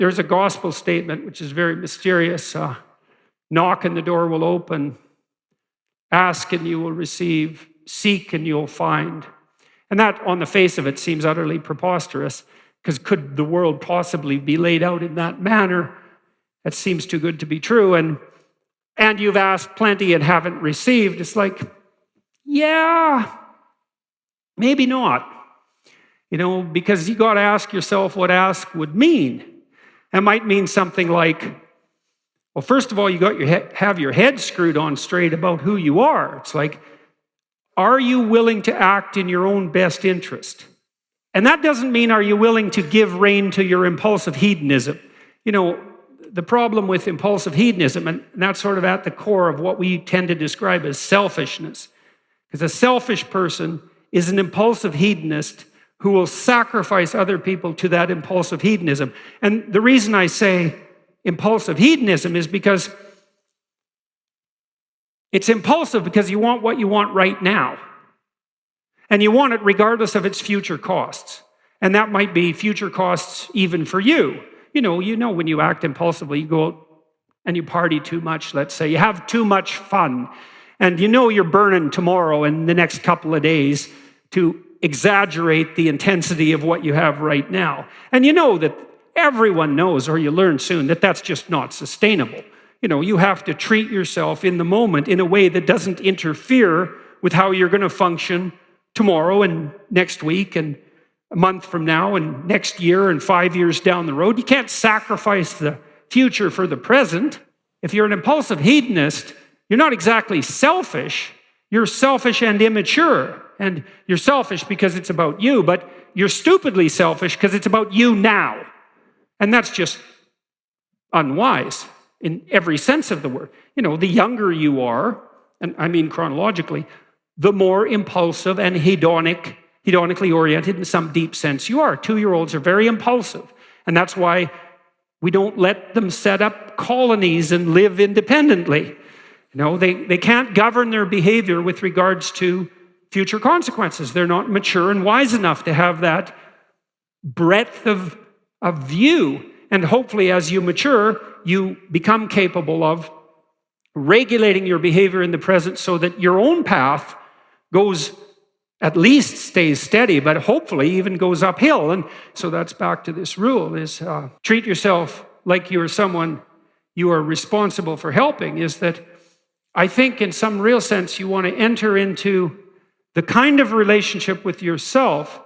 there's a gospel statement which is very mysterious. Knock and the door will open. Ask and you will receive. Seek and you'll find. And that, on the face of it, seems utterly preposterous, because could the world possibly be laid out in that manner? That seems too good to be true. And you've asked plenty and haven't received. It's like, yeah, maybe not. Because you got to ask yourself what ask would mean. It might mean something like, well, first of all, you got have your head screwed on straight about who you are. It's like, are you willing to act in your own best interest? And that doesn't mean, are you willing to give rein to your impulsive hedonism? The problem with impulsive hedonism, and that's sort of at the core of what we tend to describe as selfishness. Because a selfish person is an impulsive hedonist who will sacrifice other people to that impulsive hedonism. And the reason I say impulsive hedonism is because it's impulsive because you want what you want right now. And you want it regardless of its future costs. And that might be future costs even for you. You know when you act impulsively, you go out and you party too much, let's say. You have too much fun. And you're burning tomorrow and the next couple of days to exaggerate the intensity of what you have right now. And you know that everyone knows, or you learn soon, that that's just not sustainable. You have to treat yourself in the moment in a way that doesn't interfere with how you're going to function tomorrow and next week and a month from now and next year and 5 years down the road. You can't sacrifice the future for the present. If you're an impulsive hedonist, you're not exactly selfish. You're selfish and immature. And you're selfish because it's about you, but you're stupidly selfish because it's about you now. And that's just unwise in every sense of the word. The younger you are, and I mean chronologically, the more impulsive and hedonically oriented in some deep sense you are. 2-year-olds are very impulsive. And that's why we don't let them set up colonies and live independently. They can't govern their behavior with regards to future consequences. They're not mature and wise enough to have that breadth of view. And hopefully, as you mature, you become capable of regulating your behavior in the present so that your own path at least stays steady, but hopefully even goes uphill. And so that's back to this rule, is treat yourself like you're someone you are responsible for helping, is that I think in some real sense you want to enter into the kind of relationship with yourself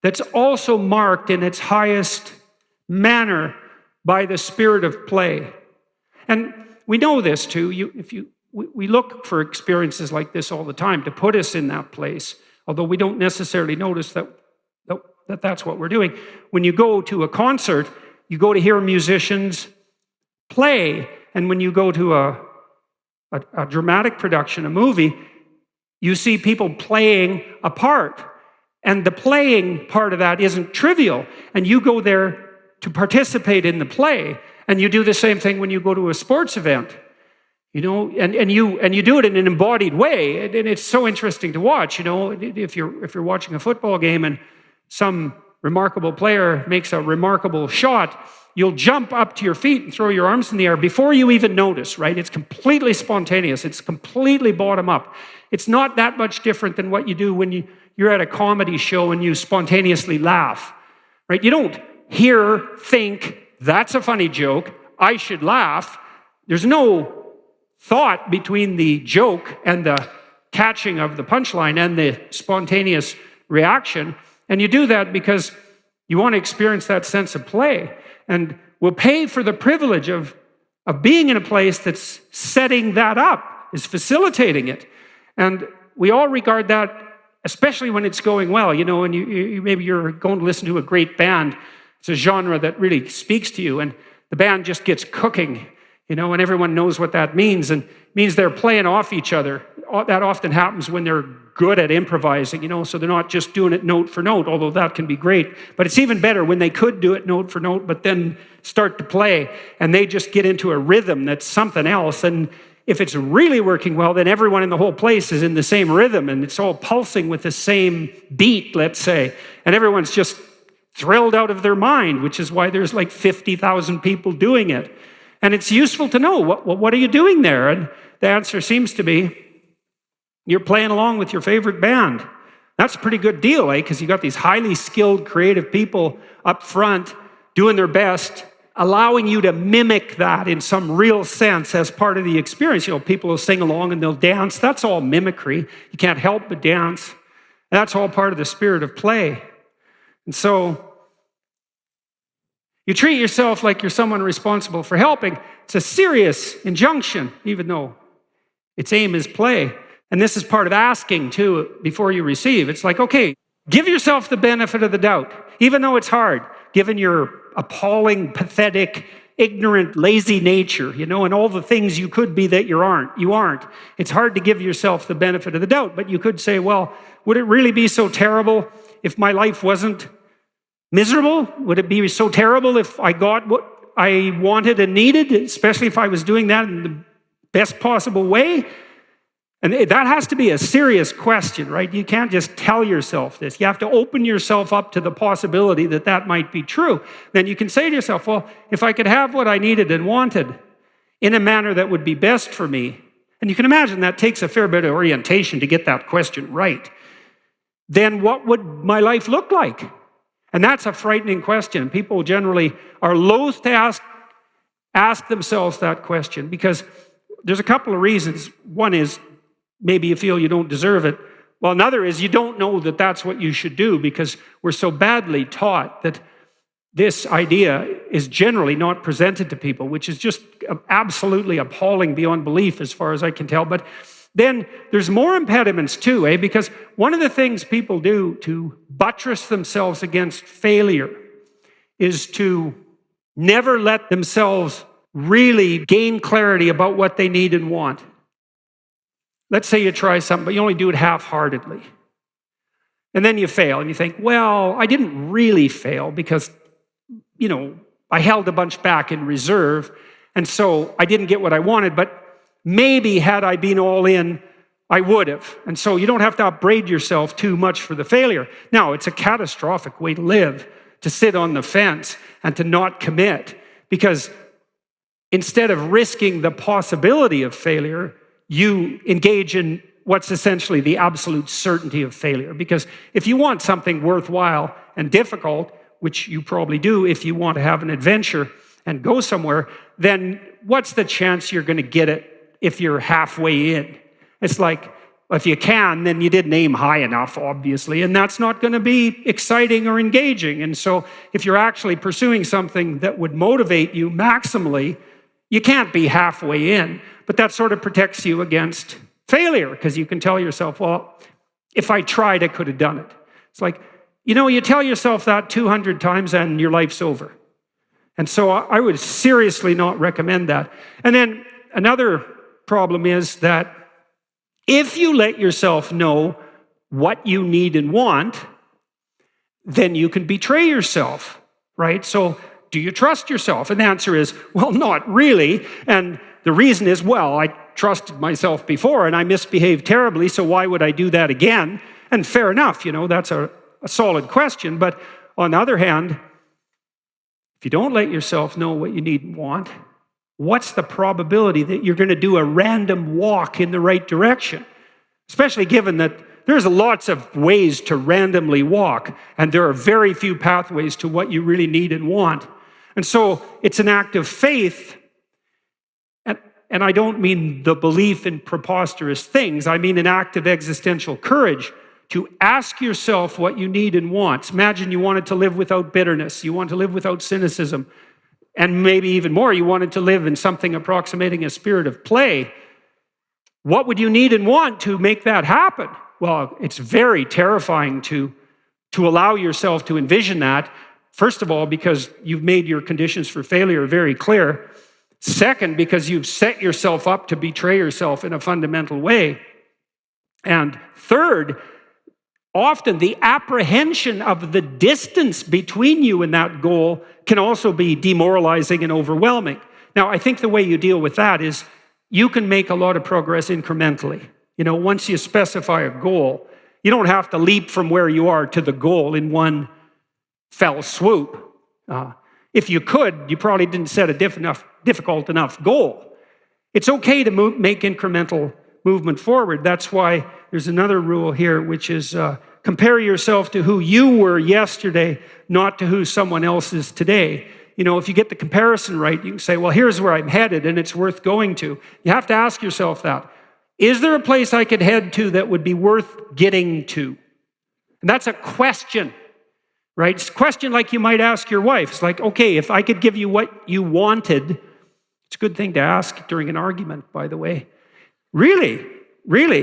that's also marked in its highest manner by the spirit of play. And we know this too. We look for experiences like this all the time to put us in that place, although we don't necessarily notice that that's what we're doing. When you go to a concert, you go to hear musicians play. And when you go to a dramatic production, a movie, you see people playing a part. And the playing part of that isn't trivial. And you go there to participate in the play. And you do the same thing when you go to a sports event. And you do it in an embodied way. And it's so interesting to watch. If you're watching a football game and some remarkable player makes a remarkable shot, you'll jump up to your feet and throw your arms in the air before you even notice, right? It's completely spontaneous. It's completely bottom up. It's not that much different than what you do when you're at a comedy show and you spontaneously laugh, right? You don't think, that's a funny joke, I should laugh. There's no thought between the joke and the catching of the punchline and the spontaneous reaction. And you do that because you want to experience that sense of play. And we'll pay for the privilege of being in a place that's setting that up, is facilitating it. And we all regard that, especially when it's going well, and maybe you're going to listen to a great band. It's a genre that really speaks to you, and the band just gets cooking, and everyone knows what that means, and it means they're playing off each other. That often happens when they're good at improvising, so they're not just doing it note for note, although that can be great. But it's even better when they could do it note for note, but then start to play, and they just get into a rhythm that's something else. And if it's really working well, then everyone in the whole place is in the same rhythm, and it's all pulsing with the same beat, let's say. And everyone's just thrilled out of their mind, which is why there's like 50,000 people doing it. And it's useful to know, what are you doing there? And the answer seems to be, you're playing along with your favorite band. That's a pretty good deal, because you got these highly skilled, creative people up front doing their best, allowing you to mimic that in some real sense as part of the experience. People will sing along and they'll dance. That's all mimicry. You can't help but dance. That's all part of the spirit of play. And so you treat yourself like you're someone responsible for helping. It's a serious injunction, even though its aim is play. And this is part of asking, too, before you receive. It's like, okay, give yourself the benefit of the doubt, even though it's hard, given your appalling, pathetic, ignorant, lazy nature, and all the things you could be that you aren't. It's hard to give yourself the benefit of the doubt, but you could say, well, would it really be so terrible if my life wasn't miserable? Would it be so terrible if I got what I wanted and needed, especially if I was doing that in the best possible way? And that has to be a serious question, right? You can't just tell yourself this. You have to open yourself up to the possibility that that might be true. Then you can say to yourself, well, if I could have what I needed and wanted in a manner that would be best for me, and you can imagine that takes a fair bit of orientation to get that question right, then what would my life look like? And that's a frightening question. People generally are loath to ask themselves that question because there's a couple of reasons. One is, maybe you feel you don't deserve it. Well, another is you don't know that that's what you should do because we're so badly taught that this idea is generally not presented to people, which is just absolutely appalling beyond belief as far as I can tell. But then there's more impediments too, because one of the things people do to buttress themselves against failure is to never let themselves really gain clarity about what they need and want. Let's say you try something, but you only do it half-heartedly. And then you fail, and you think, well, I didn't really fail because, I held a bunch back in reserve, and so I didn't get what I wanted, but maybe had I been all in, I would have. And so you don't have to upbraid yourself too much for the failure. Now, it's a catastrophic way to live, to sit on the fence and to not commit, because instead of risking the possibility of failure, you engage in what's essentially the absolute certainty of failure. Because if you want something worthwhile and difficult, which you probably do if you want to have an adventure and go somewhere, then what's the chance you're going to get it if you're halfway in? It's like, if you can, then you didn't aim high enough, obviously, and that's not going to be exciting or engaging. And so if you're actually pursuing something that would motivate you maximally, you can't be halfway in. But that sort of protects you against failure because you can tell yourself, well, if I tried, I could have done it. It's like, you tell yourself that 200 times and your life's over. And so I would seriously not recommend that. And then another problem is that if you let yourself know what you need and want, then you can betray yourself, right? So do you trust yourself? And the answer is, well, not really. And the reason is, well, I trusted myself before and I misbehaved terribly, so why would I do that again? And fair enough, that's a solid question. But on the other hand, if you don't let yourself know what you need and want, what's the probability that you're going to do a random walk in the right direction? Especially given that there's lots of ways to randomly walk, and there are very few pathways to what you really need and want. And so it's an act of faith. And I don't mean the belief in preposterous things. I mean an act of existential courage to ask yourself what you need and want. Imagine you wanted to live without bitterness. You want to live without cynicism. And maybe even more, you wanted to live in something approximating a spirit of play. What would you need and want to make that happen? Well, it's very terrifying to allow yourself to envision that. First of all, because you've made your conditions for failure very clear. Second, because you've set yourself up to betray yourself in a fundamental way. And third, often the apprehension of the distance between you and that goal can also be demoralizing and overwhelming. Now, I think the way you deal with that is you can make a lot of progress incrementally. Once you specify a goal, you don't have to leap from where you are to the goal in one fell swoop. If you could, you probably didn't set a difficult enough goal. It's okay to make incremental movement forward. That's why there's another rule here, which is compare yourself to who you were yesterday, not to who someone else is today. If you get the comparison right, you can say, well, here's where I'm headed and it's worth going to. You have to ask yourself that. Is there a place I could head to that would be worth getting to? And that's a question, right? It's a question like you might ask your wife. It's like, okay, if I could give you what you wanted, it's a good thing to ask during an argument, by the way. Really,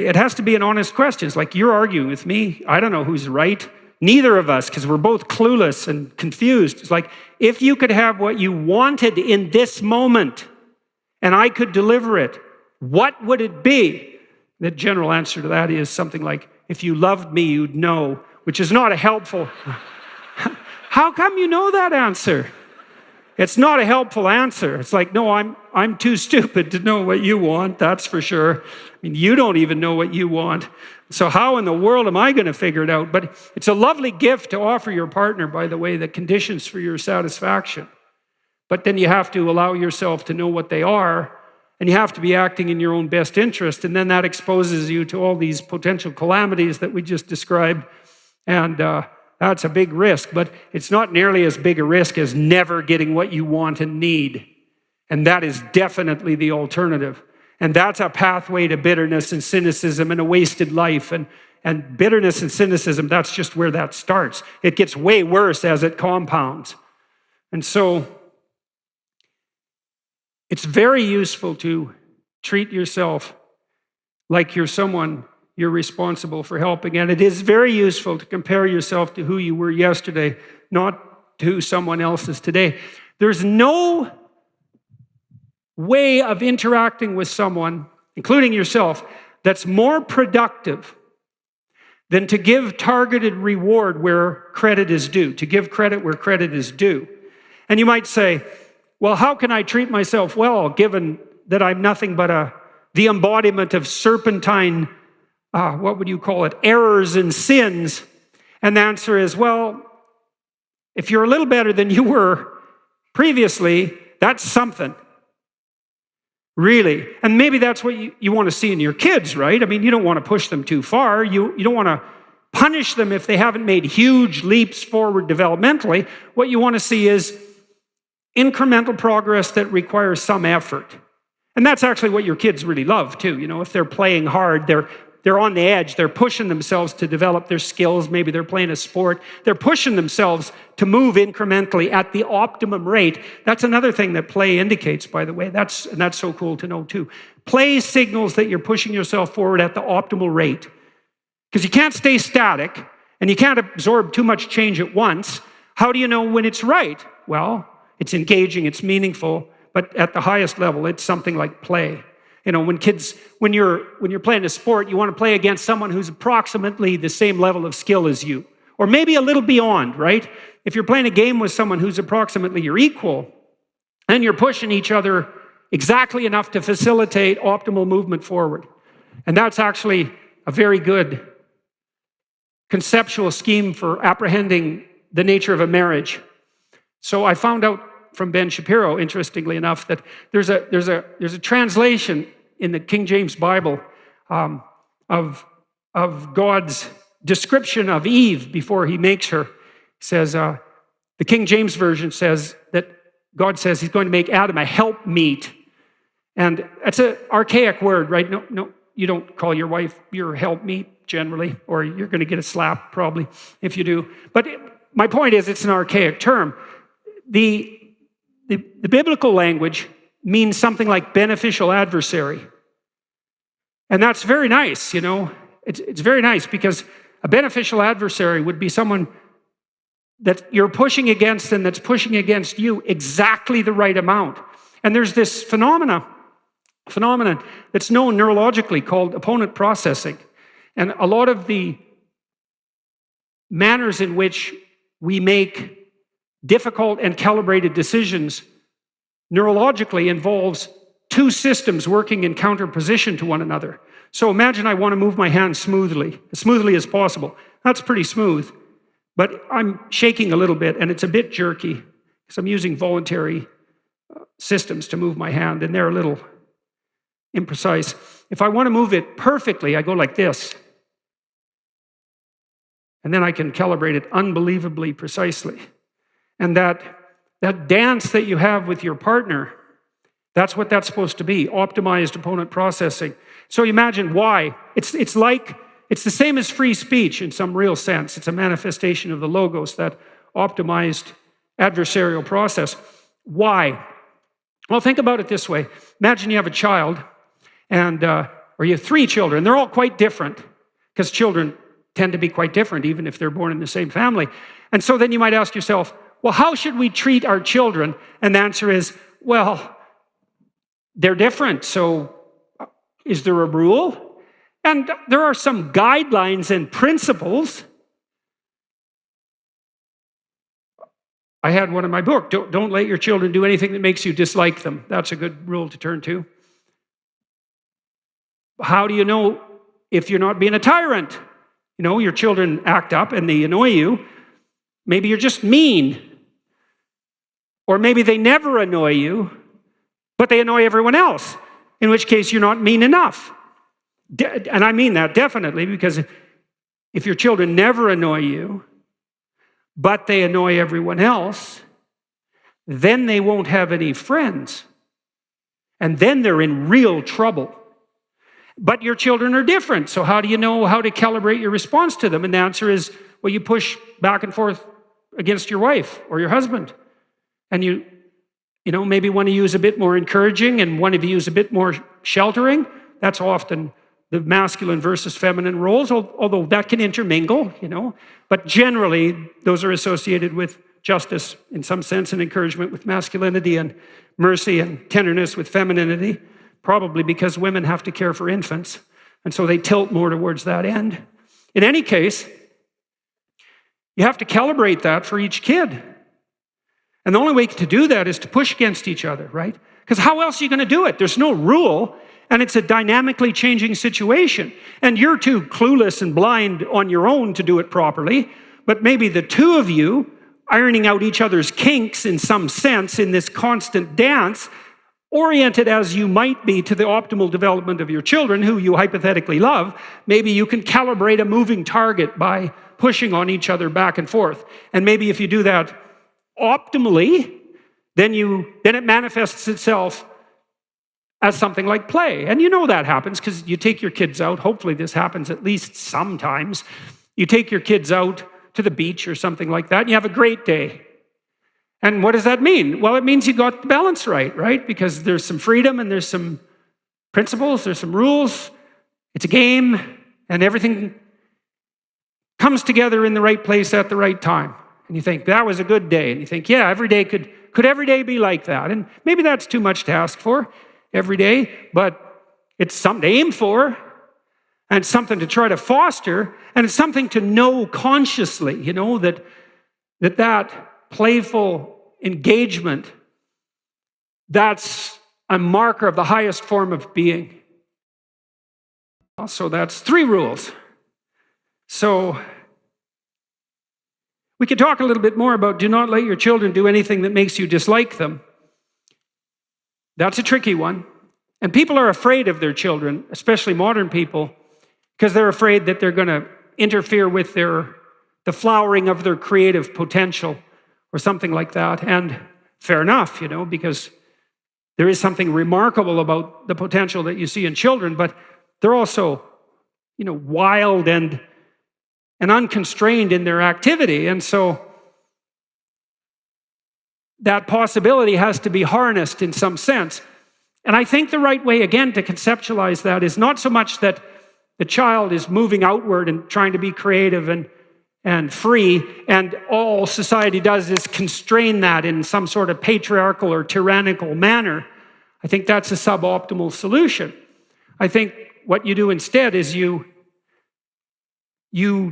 it has to be an honest question. It's like, you're arguing with me. I don't know who's right. Neither of us, because we're both clueless and confused. It's like, if you could have what you wanted in this moment, and I could deliver it, what would it be? The general answer to that is something like, if you loved me, you'd know, which is not a helpful... How come you know that answer? It's not a helpful answer. It's like, no, I'm too stupid to know what you want, that's for sure. I mean, you don't even know what you want. So how in the world am I going to figure it out? But it's a lovely gift to offer your partner, by the way, the conditions for your satisfaction. But then you have to allow yourself to know what they are, and you have to be acting in your own best interest, and then that exposes you to all these potential calamities that we just described, and that's a big risk, but it's not nearly as big a risk as never getting what you want and need, and that is definitely the alternative. And that's a pathway to bitterness and cynicism and a wasted life. And bitterness and cynicism, that's just where that starts. It gets way worse as it compounds. And so it's very useful to treat yourself like you're someone you're responsible for helping. And it is very useful to compare yourself to who you were yesterday, not to who someone else is today. There's no way of interacting with someone, including yourself, that's more productive than to give targeted reward where credit is due, to give credit where credit is due. And you might say, well, how can I treat myself well, given that I'm nothing but the embodiment of serpentine, what would you call it, errors and sins? And the answer is, well, if you're a little better than you were previously, that's something. Really. And maybe that's what you want to see in your kids, right? I mean, you don't want to push them too far. You don't want to punish them if they haven't made huge leaps forward developmentally. What you want to see is incremental progress that requires some effort. And that's actually what your kids really love too. If they're playing hard, they're on the edge, they're pushing themselves to develop their skills, maybe they're playing a sport, they're pushing themselves to move incrementally at the optimum rate. That's another thing that play indicates, by the way. That's so cool to know too. Play signals that you're pushing yourself forward at the optimal rate. Because you can't stay static, and you can't absorb too much change at once. How do you know when it's right? Well, it's engaging, it's meaningful, but at the highest level, it's something like play. When you're playing a sport, you want to play against someone who's approximately the same level of skill as you, or maybe a little beyond, right? If you're playing a game with someone who's approximately your equal, and you're pushing each other exactly enough to facilitate optimal movement forward. And that's actually a very good conceptual scheme for apprehending the nature of a marriage. So I found out from Ben Shapiro, interestingly enough, that there's a translation in the King James Bible of God's description of Eve before he makes her. It says, the King James Version says that God says he's going to make Adam a helpmeet. And that's an archaic word, right? No, you don't call your wife your helpmeet generally, or you're going to get a slap probably if you do. But my point is, it's an archaic term. The biblical language means something like beneficial adversary. And that's very nice, It's very nice because a beneficial adversary would be someone that you're pushing against and that's pushing against you exactly the right amount. And there's this phenomenon that's known neurologically called opponent processing. And a lot of the manners in which we make difficult and calibrated decisions neurologically involves two systems working in counterposition to one another. So imagine I want to move my hand smoothly as possible. That's pretty smooth. But I'm shaking a little bit, and it's a bit jerky because I'm using voluntary systems to move my hand, and they're a little imprecise. If I want to move it perfectly, I go like this. And then I can calibrate it unbelievably precisely. And that dance that you have with your partner, that's what that's supposed to be, optimized opponent processing. So imagine why. It's the same as free speech in some real sense. It's a manifestation of the logos, that optimized adversarial process. Why? Well, think about it this way. Imagine you have a child, or you have 3 children. They're all quite different, because children tend to be quite different, even if they're born in the same family. And so then you might ask yourself, well, how should we treat our children? And the answer is, well, they're different. So is there a rule? And there are some guidelines and principles. I had one in my book. Don't let your children do anything that makes you dislike them. That's a good rule to turn to. How do you know if you're not being a tyrant? You know, your children act up and they annoy you. Maybe you're just mean. Or maybe they never annoy you, but they annoy everyone else, in which case you're not mean enough. And I mean that definitely, because if your children never annoy you, but they annoy everyone else, then they won't have any friends. And then they're in real trouble. But your children are different, so how do you know how to calibrate your response to them? And the answer is, well, you push back and forth against your wife or your husband. And you maybe one of you is a bit more encouraging and one of you is a bit more sheltering. That's often the masculine versus feminine roles, although that can intermingle, But generally, those are associated with justice in some sense, and encouragement with masculinity, and mercy and tenderness with femininity. Probably because women have to care for infants, and so they tilt more towards that end. In any case, you have to calibrate that for each kid. And the only way to do that is to push against each other, right? Because how else are you going to do it? There's no rule, and it's a dynamically changing situation. And you're too clueless and blind on your own to do it properly, but maybe the two of you, ironing out each other's kinks in some sense in this constant dance, oriented as you might be to the optimal development of your children, who you hypothetically love, maybe you can calibrate a moving target by pushing on each other back and forth. And maybe if you do that optimally, then it manifests itself as something like play. And that happens because you take your kids out. Hopefully this happens at least sometimes. You take your kids out to the beach or something like that, and you have a great day. And what does that mean? Well, it means you got the balance right? Because there's some freedom and there's some principles, there's some rules. It's a game, and everything comes together in the right place at the right time. And you think, that was a good day. And you think, yeah, every day could every day be like that? And maybe that's too much to ask for every day, but it's something to aim for, and it's something to try to foster, and it's something to know consciously, that playful engagement, that's a marker of the highest form of being. So that's 3 rules. So we could talk a little bit more about do not let your children do anything that makes you dislike them. That's a tricky one. And people are afraid of their children, especially modern people, because they're afraid that they're going to interfere with the flowering of their creative potential or something like that. And fair enough, because there is something remarkable about the potential that you see in children, but they're also, wild and unconstrained in their activity. And so that possibility has to be harnessed in some sense. And I think the right way, again, to conceptualize that is not so much that the child is moving outward and trying to be creative and free, and all society does is constrain that in some sort of patriarchal or tyrannical manner. I think that's a suboptimal solution. I think what you do instead is you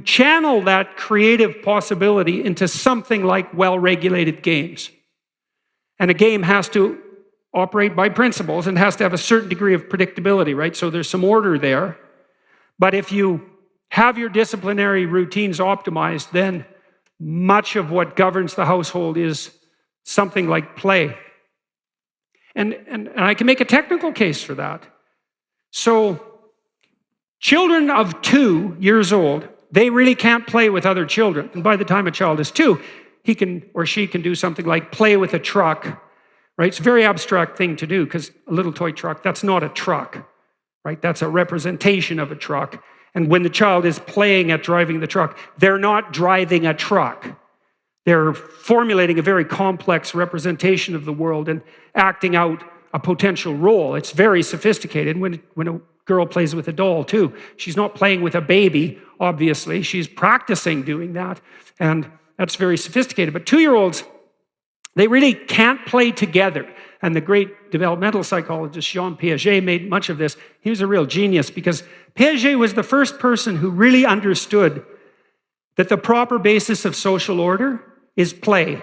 channel that creative possibility into something like well-regulated games. And a game has to operate by principles and has to have a certain degree of predictability, right? So there's some order there. But if you have your disciplinary routines optimized, then much of what governs the household is something like play. And I can make a technical case for that. So children of 2 years old, they really can't play with other children. And by the time a child is 2, he can or she can do something like play with a truck, right? It's a very abstract thing to do because a little toy truck, that's not a truck, right? That's a representation of a truck. And when the child is playing at driving the truck, they're not driving a truck. They're formulating a very complex representation of the world and acting out a potential role. It's very sophisticated. When a girl plays with a doll too, she's not playing with a baby, obviously. She's practicing doing that. And that's very sophisticated. But 2-year-olds, they really can't play together. And the great developmental psychologist Jean Piaget made much of this. He was a real genius because Piaget was the first person who really understood that the proper basis of social order is play.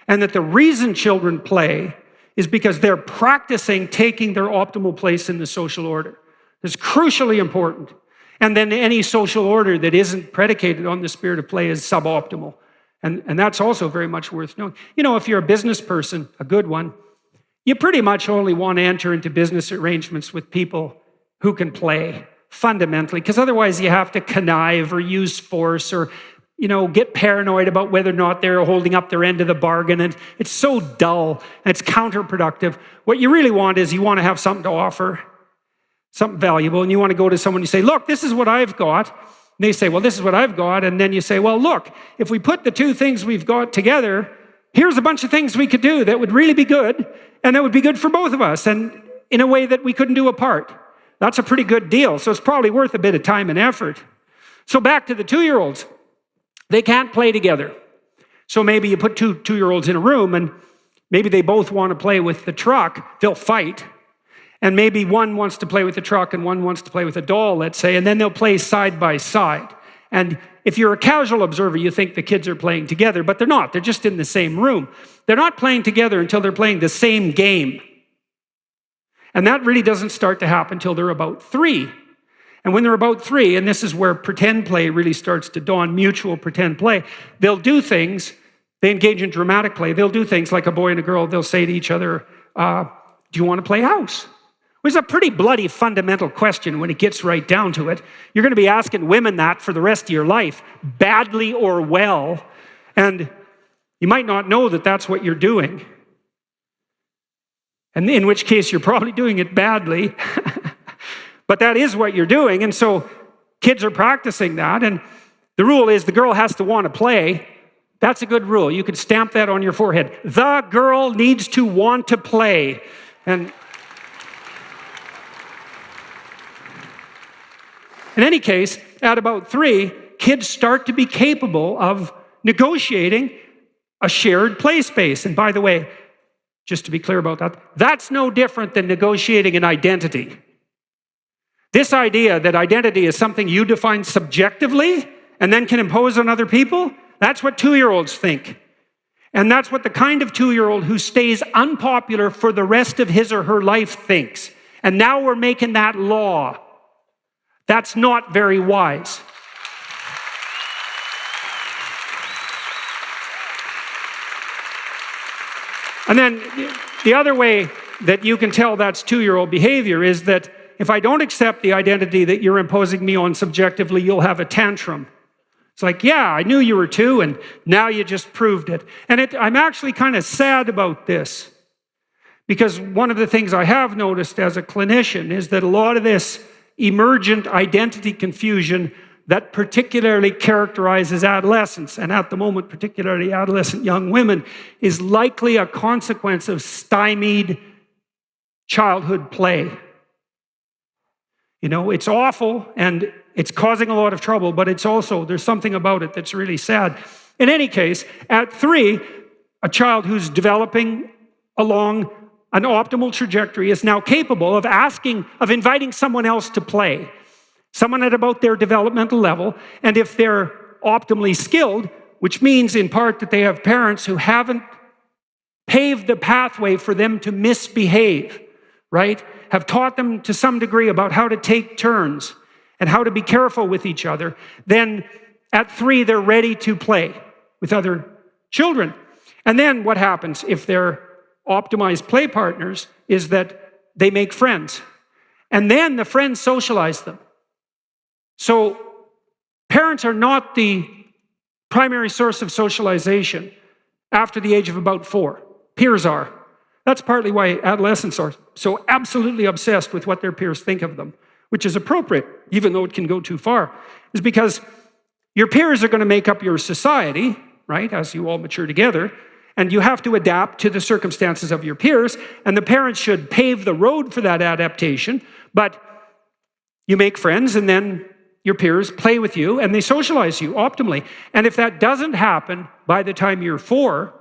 And that the reason children play is because they're practicing taking their optimal place in the social order. It's crucially important. And then any social order that isn't predicated on the spirit of play is suboptimal. And that's also very much worth knowing. You know, if you're a business person, a good one, you pretty much only want to enter into business arrangements with people who can play, fundamentally, because otherwise you have to connive or use force or, you know, get paranoid about whether or not they're holding up their end of the bargain. And it's so dull and it's counterproductive. What you really want is you want to have something to offer, something valuable, and you want to go to someone and you say, look, this is what I've got. And they say, well, this is what I've got. And then you say, well, look, if we put the two things we've got together, here's a bunch of things we could do that would really be good, and that would be good for both of us, and in a way that we couldn't do apart. That's a pretty good deal, so it's probably worth a bit of time and effort. So back to the 2-year-olds. They can't play together. So maybe you put two 2-year-olds in a room, and maybe they both want to play with the truck. They'll fight. And maybe one wants to play with the truck and one wants to play with a doll, let's say, and then they'll play side by side. And if you're a casual observer, you think the kids are playing together, but they're not. They're just in the same room. They're not playing together until they're playing the same game. And that really doesn't start to happen until they're about 3. And when they're about 3, and this is where pretend play really starts to dawn, mutual pretend play, they'll do things, they engage in dramatic play, they'll do things like a boy and a girl, they'll say to each other, do you want to play house? It's a pretty bloody fundamental question when it gets right down to it. You're going to be asking women that for the rest of your life, badly or well, and you might not know that that's what you're doing. And in which case you're probably doing it badly. But that is what you're doing, and so kids are practicing that, and the rule is the girl has to want to play. That's a good rule. You could stamp that on your forehead. The girl needs to want to play. And in any case, at about 3, kids start to be capable of negotiating a shared play space. And by the way, just to be clear about that, that's no different than negotiating an identity. This idea that identity is something you define subjectively and then can impose on other people, that's what 2-year-olds think. And that's what the kind of 2-year-old who stays unpopular for the rest of his or her life thinks. And now we're making that law. That's not very wise. And then the other way that you can tell that's 2-year-old behavior is that if I don't accept the identity that you're imposing me on subjectively, you'll have a tantrum. It's like, yeah, I knew you were 2, and now you just proved it. And I'm actually kind of sad about this, because one of the things I have noticed as a clinician is that a lot of this emergent identity confusion that particularly characterizes adolescents, and at the moment particularly adolescent young women, is likely a consequence of stymied childhood play. You know, it's awful and it's causing a lot of trouble, but it's also, there's something about it that's really sad. In any case, at 3, a child who's developing along an optimal trajectory is now capable of inviting someone else to play, someone at about their developmental level, and if they're optimally skilled, which means in part that they have parents who haven't paved the pathway for them to misbehave, right? Have taught them to some degree about how to take turns and how to be careful with each other, then at 3, they're ready to play. with other children. And then what happens if they're optimized play partners is that they make friends. And then the friends socialize them. So parents are not the primary source of socialization after the age of about 4. Peers are. That's partly why adolescents are so absolutely obsessed with what their peers think of them, which is appropriate, even though it can go too far, is because your peers are going to make up your society, right, as you all mature together, and you have to adapt to the circumstances of your peers, and the parents should pave the road for that adaptation, but you make friends, and then your peers play with you, and they socialize you optimally. And if that doesn't happen by the time you're 4,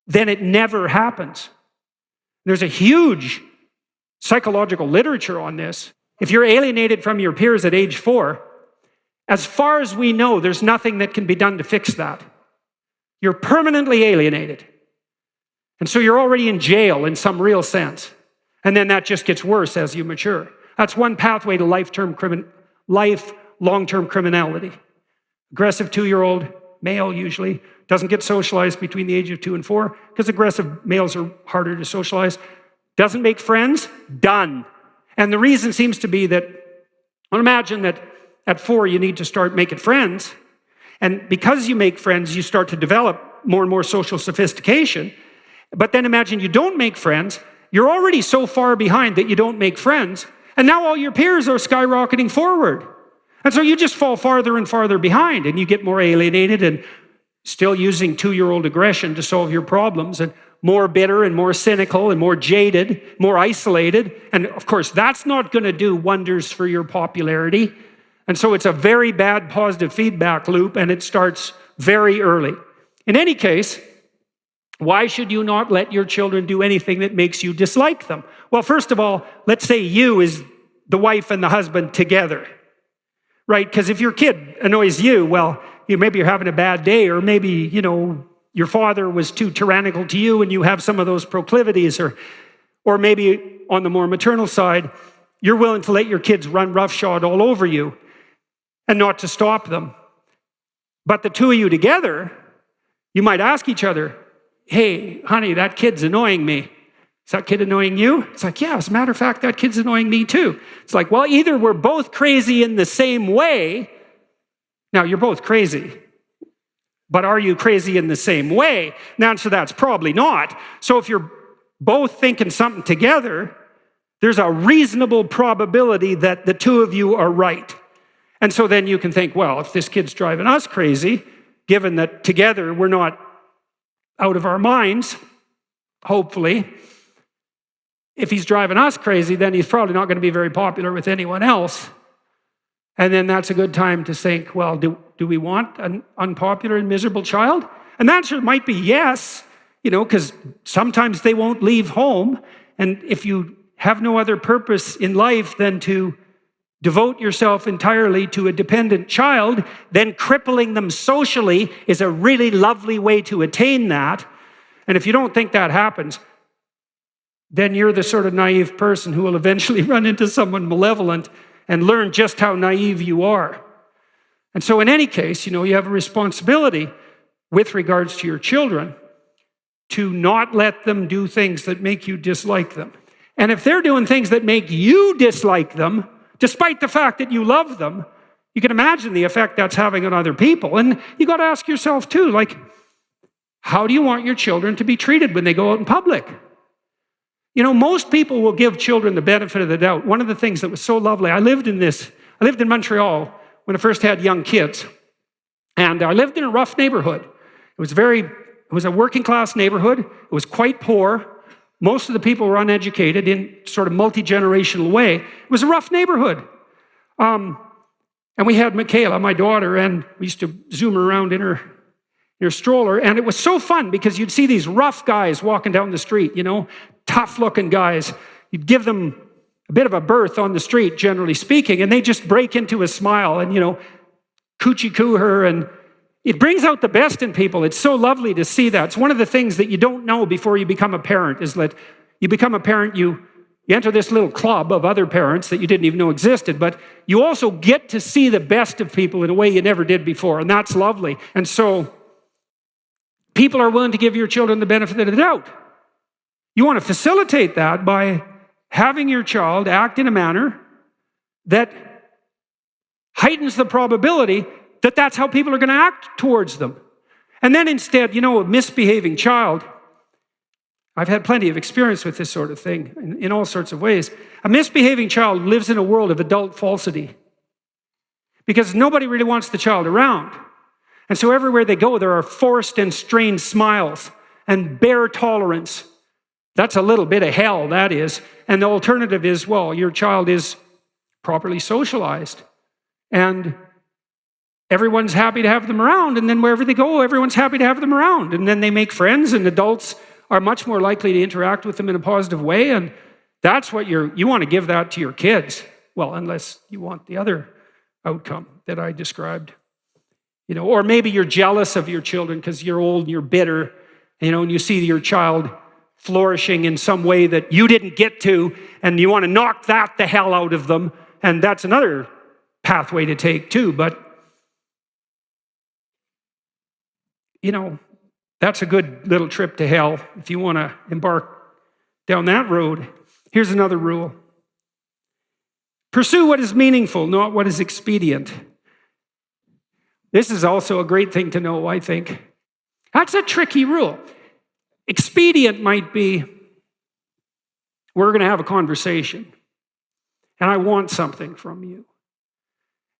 then it never happens. There's a huge psychological literature on this. If you're alienated from your peers at age 4, as far as we know, there's nothing that can be done to fix that. You're permanently alienated. And so you're already in jail in some real sense. And then that just gets worse as you mature. That's one pathway to lifelong-term criminality. Aggressive 2-year-old male usually doesn't get socialized between the age of 2 and 4 because aggressive males are harder to socialize. Doesn't make friends, done. And the reason seems to be that, well, imagine that at 4 you need to start making friends. And because you make friends, you start to develop more and more social sophistication. But then imagine you don't make friends. You're already so far behind that you don't make friends. And now all your peers are skyrocketing forward. And so you just fall farther and farther behind, and you get more alienated and still using 2-year-old aggression to solve your problems, and more bitter and more cynical and more jaded, more isolated. And of course, that's not going to do wonders for your popularity. And so it's a very bad positive feedback loop, and it starts very early. In any case, why should you not let your children do anything that makes you dislike them? Well, first of all, let's say you is the wife and the husband together, right? Because if your kid annoys you, well, maybe you're having a bad day, or maybe, your father was too tyrannical to you and you have some of those proclivities, or maybe on the more maternal side, you're willing to let your kids run roughshod all over you and not to stop them. But the two of you together, you might ask each other, hey, honey, that kid's annoying me. Is that kid annoying you? It's like, yeah, as a matter of fact, that kid's annoying me too. It's like, well, either we're both crazy in the same way. Now, you're both crazy. But are you crazy in the same way? The answer to that's probably not. So if you're both thinking something together, there's a reasonable probability that the two of you are right. And so then you can think, well, if this kid's driving us crazy, given that together we're not out of our minds, hopefully, if he's driving us crazy, then he's probably not going to be very popular with anyone else. And then that's a good time to think, well, do we want an unpopular and miserable child? And the answer might be yes, because sometimes they won't leave home. And if you have no other purpose in life than to devote yourself entirely to a dependent child, then crippling them socially is a really lovely way to attain that. And if you don't think that happens, then you're the sort of naive person who will eventually run into someone malevolent and learn just how naive you are. And so in any case, you have a responsibility with regards to your children to not let them do things that make you dislike them. And if they're doing things that make you dislike them, despite the fact that you love them, you can imagine the effect that's having on other people. And you got to ask yourself too, how do you want your children to be treated when they go out in public? Most people will give children the benefit of the doubt. One of the things that was so lovely, I lived in Montreal when I first had young kids. And I lived in a rough neighborhood. It was a working class neighborhood. It was quite poor. Most of the people were uneducated in sort of multi-generational way. It was a rough neighborhood. And we had Michaela, my daughter, and we used to zoom around in her stroller. And it was so fun because you'd see these rough guys walking down the street, tough-looking guys. You'd give them a bit of a berth on the street, generally speaking, and they just break into a smile and, coochie-coo her, and it brings out the best in people. It's so lovely to see that. It's one of the things that you don't know before you become a parent, is that you become a parent, you You enter this little club of other parents that you didn't even know existed, but you also get to see the best of people in a way you never did before, and that's lovely. And so people are willing to give your children the benefit of the doubt. You want to facilitate that by having your child act in a manner that heightens the probability that that's how people are going to act towards them. And then instead, a misbehaving child, I've had plenty of experience with this sort of thing in all sorts of ways. A misbehaving child lives in a world of adult falsity because nobody really wants the child around. And so everywhere they go, there are forced and strained smiles and bare tolerance. That's a little bit of hell, that is. And the alternative is, well, your child is properly socialized and everyone's happy to have them around. And then wherever they go, everyone's happy to have them around. And then they make friends, and adults are much more likely to interact with them in a positive way. And that's what you want to give that to your kids. Well, unless you want the other outcome that I described. Or maybe you're jealous of your children because you're old and you're bitter, and you see your child flourishing in some way that you didn't get to, and you want to knock that the hell out of them. And that's another pathway to take too. But, that's a good little trip to hell if you want to embark down that road. Here's another rule. Pursue what is meaningful, not what is expedient. This is also a great thing to know, I think. That's a tricky rule. Expedient might be, we're going to have a conversation, and I want something from you.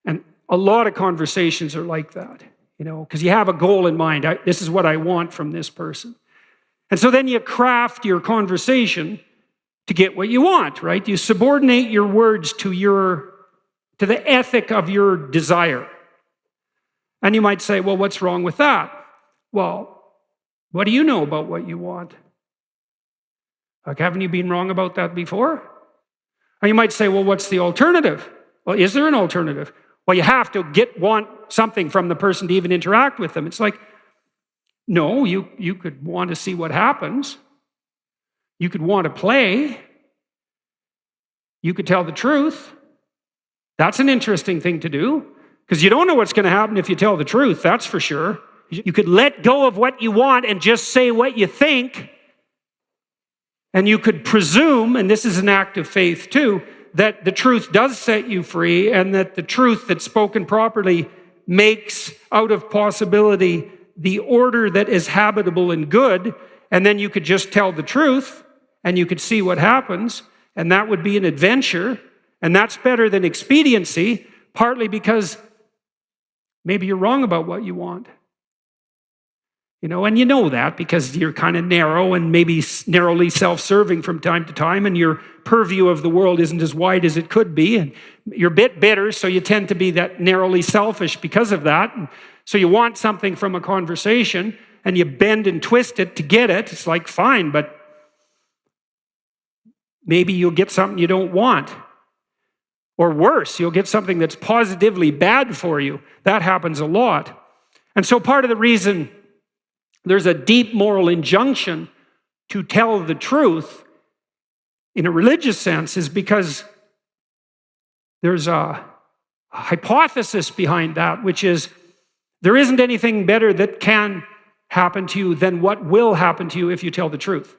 And a lot of conversations are like that. Because you have a goal in mind. This is what I want from this person. And so then you craft your conversation to get what you want, right? You subordinate your words to the ethic of your desire. And you might say, well, what's wrong with that? Well, what do you know about what you want? Like, haven't you been wrong about that before? Or you might say, well, what's the alternative? Well, is there an alternative? Well, you have to want something from the person to even interact with them. It's like, no, you could want to see what happens. You could want to play. You could tell the truth. That's an interesting thing to do, because you don't know what's going to happen if you tell the truth, that's for sure. You could let go of what you want and just say what you think. And you could presume, and this is an act of faith too, that the truth does set you free, and that the truth that's spoken properly makes out of possibility the order that is habitable and good, and then you could just tell the truth, and you could see what happens, and that would be an adventure, and that's better than expediency, partly because maybe you're wrong about what you want. And you know that because you're kind of narrow and maybe narrowly self-serving from time to time, and your purview of the world isn't as wide as it could be, and you're a bit bitter, so you tend to be that narrowly selfish because of that. And so you want something from a conversation, and you bend and twist it to get it. It's like, fine, but maybe you'll get something you don't want. Or worse, you'll get something that's positively bad for you. That happens a lot. And so part of the reason there's a deep moral injunction to tell the truth in a religious sense is because there's a hypothesis behind that, which is there isn't anything better that can happen to you than what will happen to you if you tell the truth.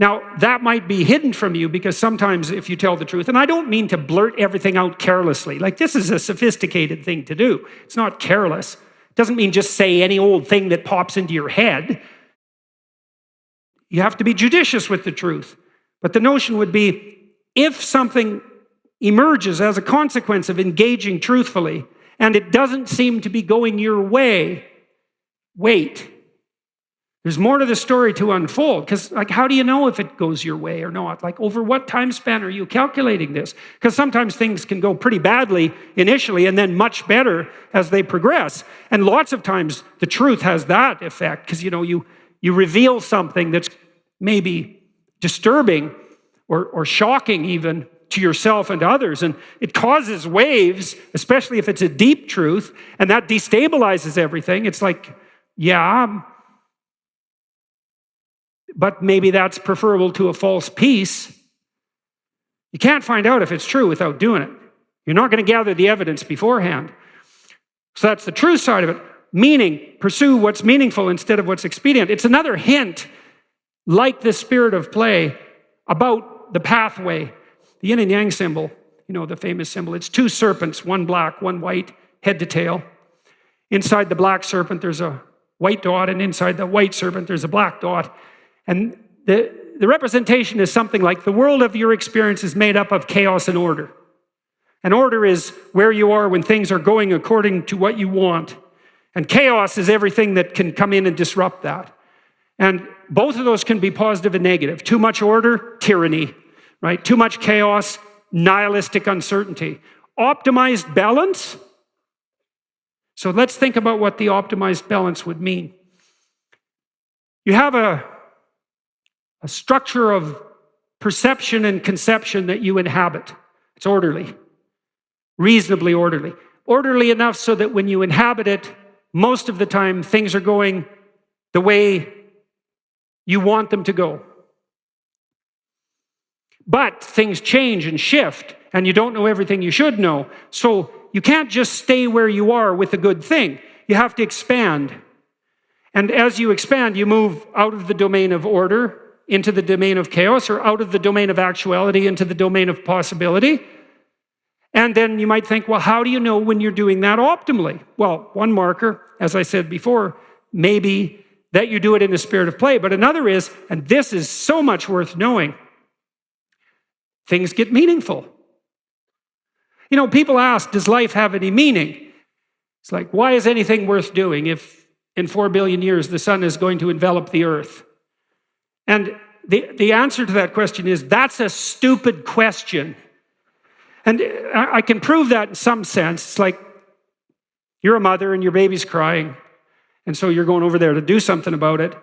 Now, that might be hidden from you because sometimes if you tell the truth, and I don't mean to blurt everything out carelessly, like this is a sophisticated thing to do. It's not careless. It doesn't mean just say any old thing that pops into your head. You have to be judicious with the truth. But the notion would be, if something emerges as a consequence of engaging truthfully, and it doesn't seem to be going your way, wait. There's more to the story to unfold, because how do you know if it goes your way or not? Over what time span are you calculating this? Because sometimes things can go pretty badly initially and then much better as they progress. And lots of times the truth has that effect, because you reveal something that's maybe disturbing or shocking even to yourself and to others, and it causes waves, especially if it's a deep truth, and that destabilizes everything. It's like, yeah, but maybe that's preferable to a false peace. You can't find out if it's true without doing it. You're not going to gather the evidence beforehand. So that's the true side of it. Meaning, pursue what's meaningful instead of what's expedient. It's another hint, like the spirit of play, about the pathway. The yin and yang symbol, the famous symbol, it's two serpents, one black, one white, head to tail. Inside the black serpent, there's a white dot, and inside the white serpent, there's a black dot. And the representation is something like the world of your experience is made up of chaos and order. And order is where you are when things are going according to what you want. And chaos is everything that can come in and disrupt that. And both of those can be positive and negative. Too much order, tyranny, right? Too much chaos, nihilistic uncertainty. Optimized balance. So let's think about what the optimized balance would mean. You have a structure of perception and conception that you inhabit. It's orderly, reasonably orderly. Orderly enough so that when you inhabit it, most of the time things are going the way you want them to go. But things change and shift, and you don't know everything you should know. So you can't just stay where you are with a good thing. You have to expand. And as you expand, you move out of the domain of order into the domain of chaos, or out of the domain of actuality into the domain of possibility. And then you might think, well, how do you know when you're doing that optimally? Well, one marker, as I said before, maybe that you do it in the spirit of play. But another is, and this is so much worth knowing, things get meaningful. People ask, does life have any meaning? It's like, why is anything worth doing if in 4 billion years the sun is going to envelop the earth? And the answer to that question is, that's a stupid question. And I can prove that in some sense. It's like you're a mother and your baby's crying, and so you're going over there to do something about it.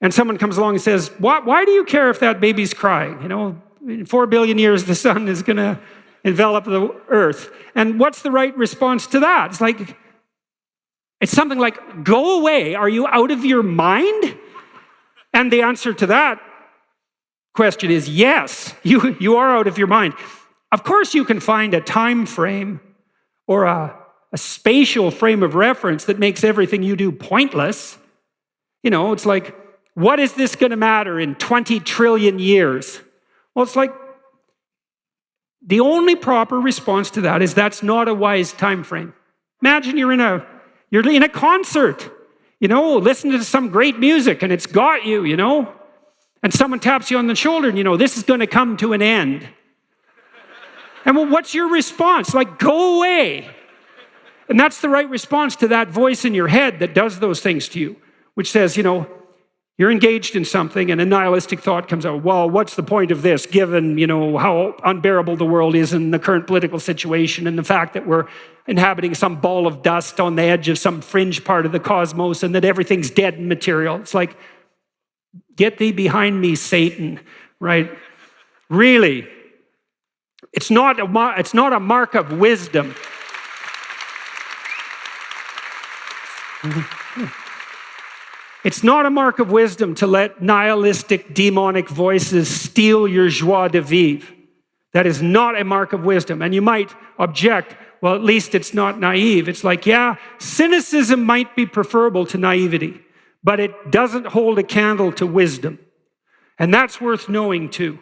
And someone comes along and says, why do you care if that baby's crying? In 4 billion years, the sun is going to envelop the earth. And what's the right response to that? It's something like, go away. Are you out of your mind? And the answer to that question is yes, you are out of your mind. Of course, you can find a time frame or a spatial frame of reference that makes everything you do pointless. It's like, what is this going to matter in 20 trillion years? Well, it's like, the only proper response to that is that's not a wise time frame. Imagine you're in a concert, listening to some great music, and it's got you, and someone taps you on the shoulder, and this is going to come to an end. And well, what's your response? Like, go away. And that's the right response to that voice in your head that does those things to you, which says, you're engaged in something and a nihilistic thought comes out. Well, what's the point of this, given, how unbearable the world is in the current political situation and the fact that we're inhabiting some ball of dust on the edge of some fringe part of the cosmos and that everything's dead and material. It's like, get thee behind me, Satan, right? Really. It's not a mark of wisdom. It's not a mark of wisdom to let nihilistic, demonic voices steal your joie de vivre. That is not a mark of wisdom. And you might object, well, at least it's not naive. It's like, yeah, cynicism might be preferable to naivety, but it doesn't hold a candle to wisdom. And that's worth knowing too.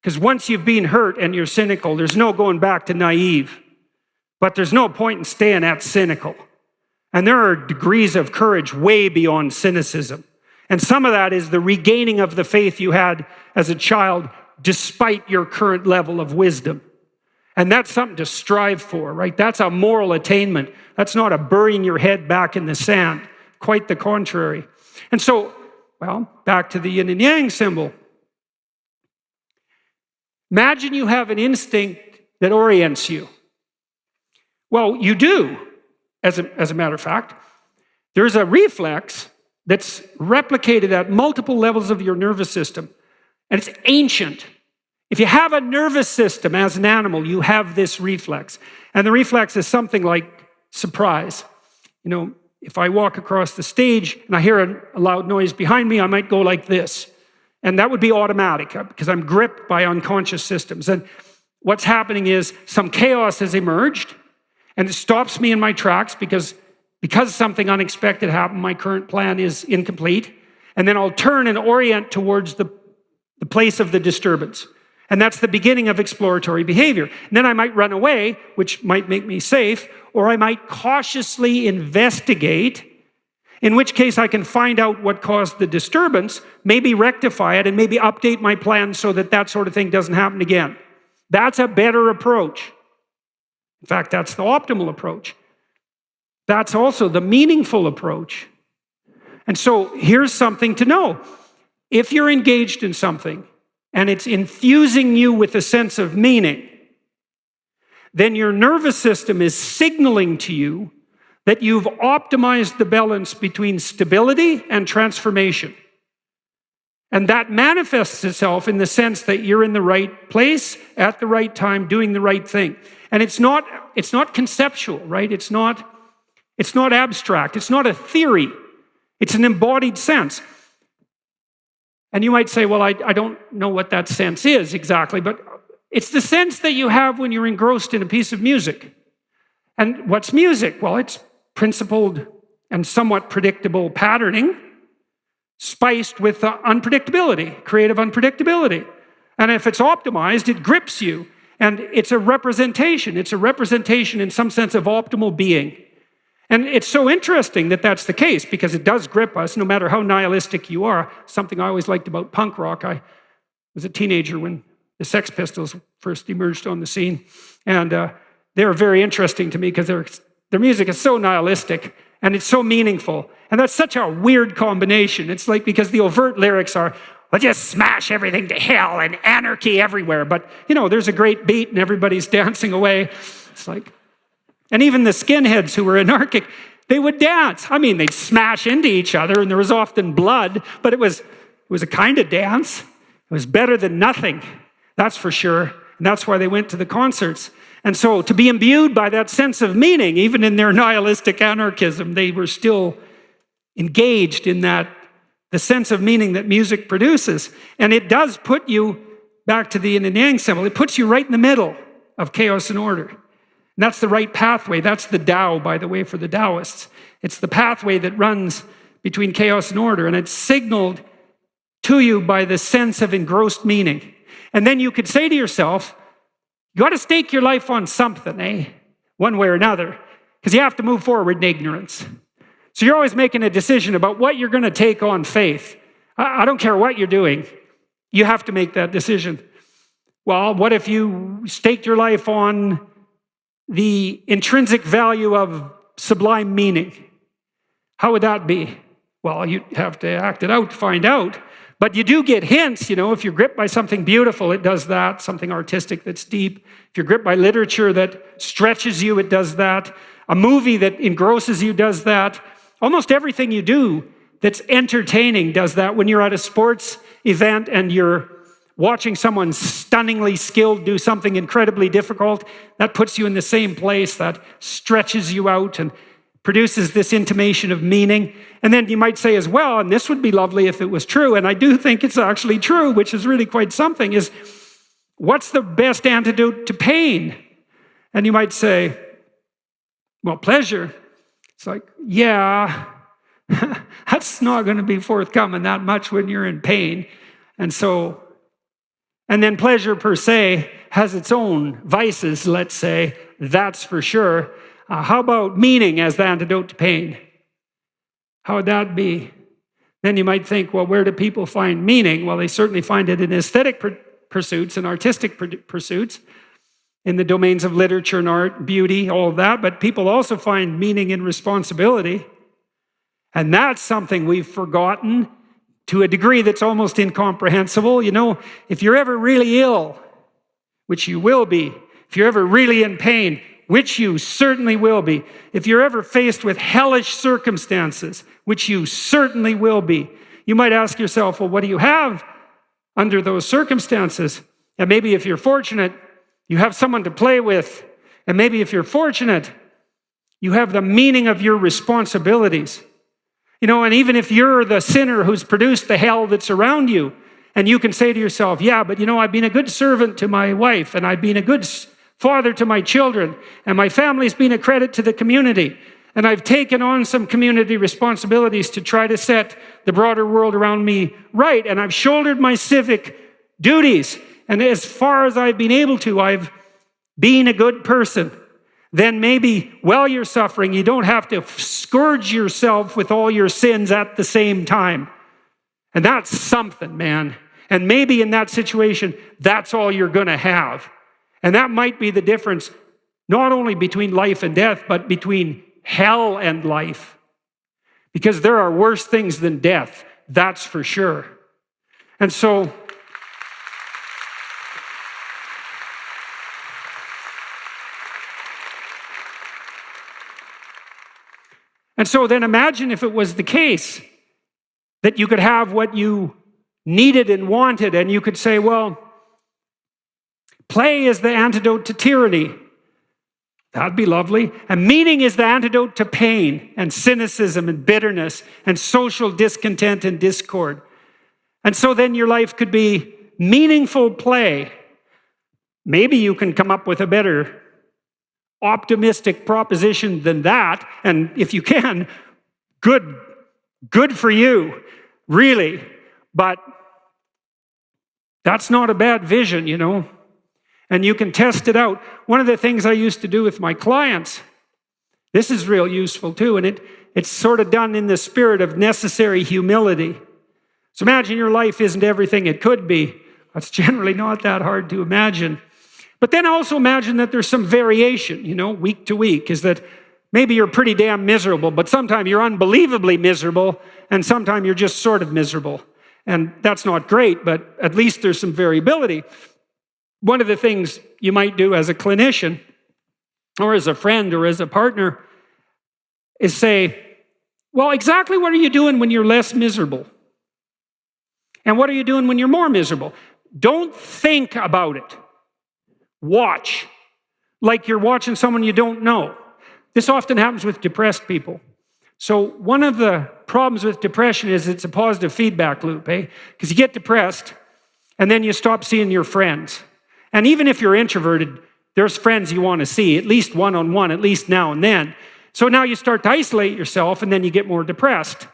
Because once you've been hurt and you're cynical, there's no going back to naive. But there's no point in staying at cynical. And there are degrees of courage way beyond cynicism. And some of that is the regaining of the faith you had as a child despite your current level of wisdom. And that's something to strive for, right? That's a moral attainment. That's not a burying your head back in the sand. Quite the contrary. And so, well, back to the yin and yang symbol. Imagine you have an instinct that orients you. Well, you do. As a matter of fact, there's a reflex that's replicated at multiple levels of your nervous system, and it's ancient. If you have a nervous system as an animal, you have this reflex. And the reflex is something like surprise. If I walk across the stage and I hear a loud noise behind me, I might go like this. And that would be automatic because I'm gripped by unconscious systems. And what's happening is some chaos has emerged and it stops me in my tracks because something unexpected happened, my current plan is incomplete. And then I'll turn and orient towards the place of the disturbance. And that's the beginning of exploratory behavior. And then I might run away, which might make me safe, or I might cautiously investigate, in which case I can find out what caused the disturbance, maybe rectify it, and maybe update my plan so that that sort of thing doesn't happen again. That's a better approach. In fact, that's the optimal approach. That's also the meaningful approach. And so here's something to know. If you're engaged in something and it's infusing you with a sense of meaning, then your nervous system is signaling to you that you've optimized the balance between stability and transformation. And that manifests itself in the sense that you're in the right place at the right time, doing the right thing. And it's not conceptual, right? It's not abstract. It's not a theory. It's an embodied sense. And you might say, well, I don't know what that sense is exactly, but it's the sense that you have when you're engrossed in a piece of music. And what's music? Well, it's principled and somewhat predictable patterning, spiced with unpredictability, creative unpredictability. And if it's optimized, it grips you. And it's a representation. It's a representation in some sense of optimal being. And it's so interesting that that's the case because it does grip us no matter how nihilistic you are. Something I always liked about punk rock. I was a teenager when the Sex Pistols first emerged on the scene. And they were very interesting to me because their music is so nihilistic and it's so meaningful. And that's such a weird combination. It's like because the overt lyrics are, well, just smash everything to hell and anarchy everywhere. But, there's a great beat and everybody's dancing away. It's like... And even the skinheads who were anarchic, they would dance. I mean, they'd smash into each other, and there was often blood, but it was a kind of dance. It was better than nothing, that's for sure. And that's why they went to the concerts. And so to be imbued by that sense of meaning, even in their nihilistic anarchism, they were still engaged in the sense of meaning that music produces. And it does put you, back to the yin and yang symbol, it puts you right in the middle of chaos and order. And that's the right pathway. That's the Tao, by the way, for the Taoists. It's the pathway that runs between chaos and order, and it's signaled to you by the sense of engrossed meaning. And then you could say to yourself, you got to stake your life on something, one way or another, because you have to move forward in ignorance. So you're always making a decision about what you're going to take on faith. I don't care what you're doing. You have to make that decision. Well, what if you staked your life on the intrinsic value of sublime meaning? How would that be? Well, you'd have to act it out to find out. But you do get hints, if you're gripped by something beautiful, it does that. Something artistic that's deep. If you're gripped by literature that stretches you, it does that. A movie that engrosses you does that. Almost everything you do that's entertaining does that. When you're at a sports event and you're watching someone stunningly skilled do something incredibly difficult, that puts you in the same place, that stretches you out and produces this intimation of meaning. And then you might say as well, and this would be lovely if it was true, and I do think it's actually true, which is really quite something, is what's the best antidote to pain? And you might say, well, pleasure. It's like, yeah, that's not going to be forthcoming that much when you're in pain. And then pleasure per se has its own vices, let's say, that's for sure. How about meaning as the antidote to pain? How would that be? Then you might think, well, where do people find meaning? Well, they certainly find it in aesthetic pursuits and artistic pursuits, in the domains of literature and art, beauty, all of that. But people also find meaning in responsibility. And that's something we've forgotten to a degree that's almost incomprehensible. If you're ever really ill, which you will be, if you're ever really in pain, which you certainly will be, if you're ever faced with hellish circumstances, which you certainly will be, you might ask yourself, well, what do you have under those circumstances? And maybe if you're fortunate, you have someone to play with. And maybe if you're fortunate, you have the meaning of your responsibilities. And even if you're the sinner who's produced the hell that's around you, And you can say to yourself, yeah, but I've been a good servant to my wife, and I've been a good father to my children, and my family's been a credit to the community. And I've taken on some community responsibilities to try to set the broader world around me right. And I've shouldered my civic duties. And as far as I've been able to, I've been a good person. Then maybe while you're suffering, you don't have to scourge yourself with all your sins at the same time. And that's something, man. And maybe in that situation, that's all you're going to have. And that might be the difference, not only between life and death, but between hell and life. Because there are worse things than death, that's for sure. And so, then imagine if it was the case that you could have what you needed and wanted, and you could say, well, play is the antidote to tyranny. That'd be lovely. And meaning is the antidote to pain and cynicism and bitterness and social discontent and discord. And so then your life could be meaningful play. Maybe you can come up with a better optimistic proposition than that. And if you can, good for you, really. But that's not a bad vision, And you can test it out. One of the things I used to do with my clients, this is real useful too, and it's sort of done in the spirit of necessary humility. So imagine your life isn't everything it could be. That's generally not that hard to imagine. But then also imagine that there's some variation, week to week, is that maybe you're pretty damn miserable, but sometimes you're unbelievably miserable, and sometimes you're just sort of miserable. And that's not great, but at least there's some variability. One of the things you might do as a clinician, or as a friend, or as a partner, is say, well, exactly what are you doing when you're less miserable? And what are you doing when you're more miserable? Don't think about it. Watch, like you're watching someone you don't know. This often happens with depressed people. So one of the problems with depression is it's a positive feedback loop, Because you get depressed, and then you stop seeing your friends. And even if you're introverted, there's friends you want to see, at least one-on-one, at least now and then. So now you start to isolate yourself, and then you get more depressed.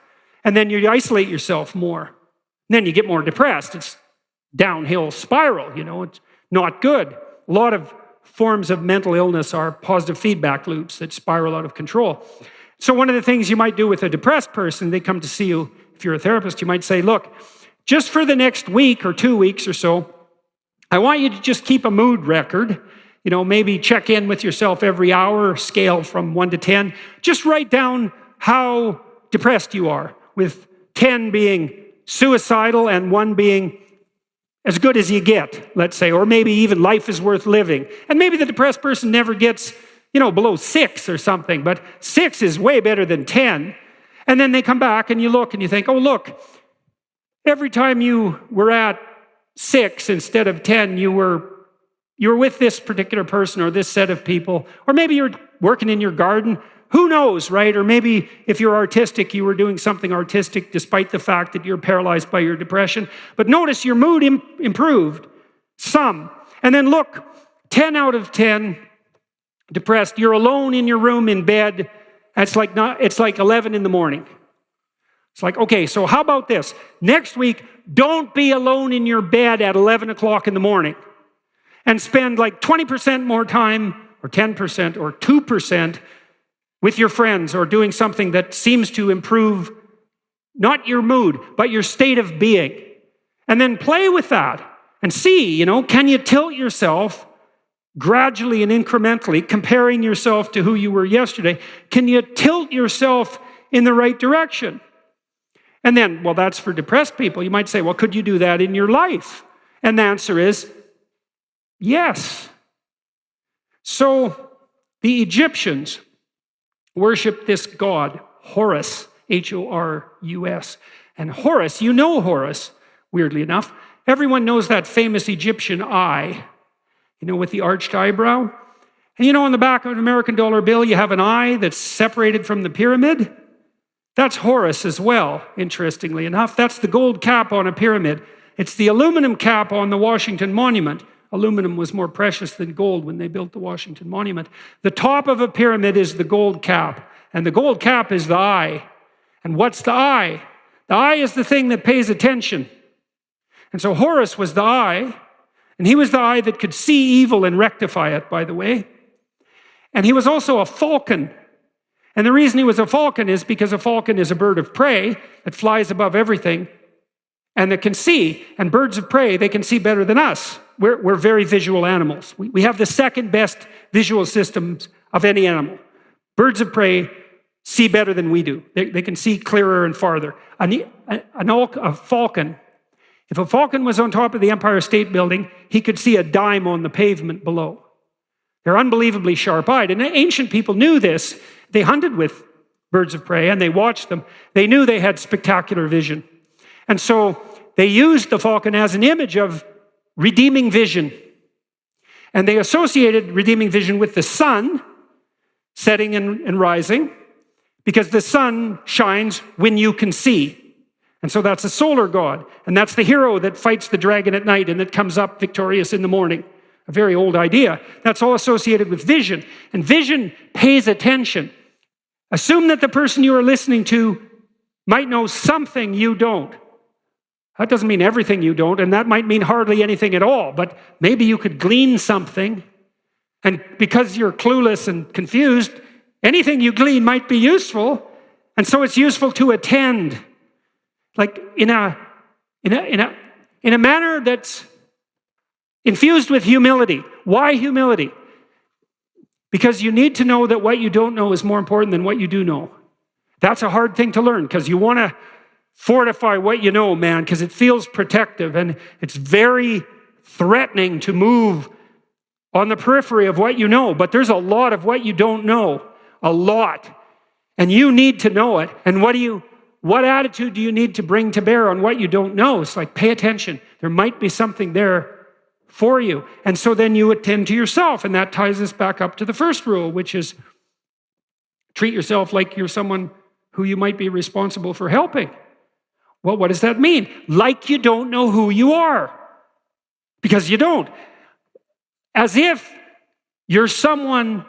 And then you isolate yourself more. And then you get more depressed. It's downhill spiral, It's not good. A lot of forms of mental illness are positive feedback loops that spiral out of control. So one of the things you might do with a depressed person, they come to see you, if you're a therapist, you might say, look, just for the next week or 2 weeks or so, I want you to just keep a mood record. Maybe check in with yourself every hour, scale from 1 to 10. Just write down how depressed you are, with 10 being suicidal and 1 being as good as you get, let's say, or maybe even life is worth living. And maybe the depressed person never gets, below 6 or something, but 6 is way better than 10. And then they come back and you look and you think, oh, look, every time you were at 6 instead of 10, you were with this particular person or this set of people, or maybe you're working in your garden. Who knows, right? Or maybe if you're artistic, you were doing something artistic despite the fact that you're paralyzed by your depression. But notice your mood improved some. And then look, 10 out of 10 depressed. You're alone in your room in bed. It's like 11 in the morning. It's like, okay, so how about this? Next week, don't be alone in your bed at 11 o'clock in the morning, and spend like 20% more time, or 10%, or 2% with your friends, or doing something that seems to improve not your mood, but your state of being. And then play with that and see, can you tilt yourself gradually and incrementally, comparing yourself to who you were yesterday? Can you tilt yourself in the right direction? And then, well, that's for depressed people. You might say, well, could you do that in your life? And the answer is yes. So the Egyptians worshiped this god, Horus, Horus. And Horus, Horus, weirdly enough. Everyone knows that famous Egyptian eye, with the arched eyebrow. And on the back of an American dollar bill, you have an eye that's separated from the pyramid. That's Horus as well, interestingly enough. That's the gold cap on a pyramid. It's the aluminum cap on the Washington Monument. Aluminum was more precious than gold when they built the Washington Monument. The top of a pyramid is the gold cap, and the gold cap is the eye. And what's the eye? The eye is the thing that pays attention. And so Horus was the eye, and he was the eye that could see evil and rectify it, by the way. And he was also a falcon. And the reason he was a falcon is because a falcon is a bird of prey that flies above everything and that can see. And birds of prey, they can see better than us. We're very visual animals. We have the second best visual systems of any animal. Birds of prey see better than we do. They can see clearer and farther. A falcon, if a falcon was on top of the Empire State Building, he could see a dime on the pavement below. They're unbelievably sharp-eyed. And ancient people knew this. They hunted with birds of prey and they watched them. They knew they had spectacular vision. And so they used the falcon as an image of redeeming vision. And they associated redeeming vision with the sun setting and rising, because the sun shines when you can see. And so that's a solar god. And that's the hero that fights the dragon at night and that comes up victorious in the morning. A very old idea. That's all associated with vision. And vision pays attention. Assume that the person you are listening to might know something you don't. That doesn't mean everything you don't, and that might mean hardly anything at all, but maybe you could glean something. And because you're clueless and confused, anything you glean might be useful, and so it's useful to attend, like in a manner that's infused with humility. Why humility? Because you need to know that what you don't know is more important than what you do know. That's a hard thing to learn, because you want to fortify what you know, man, because it feels protective, and it's very threatening to move on the periphery of what you know. But there's a lot of what you don't know, a lot, and you need to know it. And what attitude do you need to bring to bear on what you don't know? It's like, pay attention. There might be something there for you. And so then you attend to yourself, and that ties us back up to the first rule, which is treat yourself like you're someone who you might be responsible for helping. Well, what does that mean? Like you don't know who you are. Because you don't. As if you're someone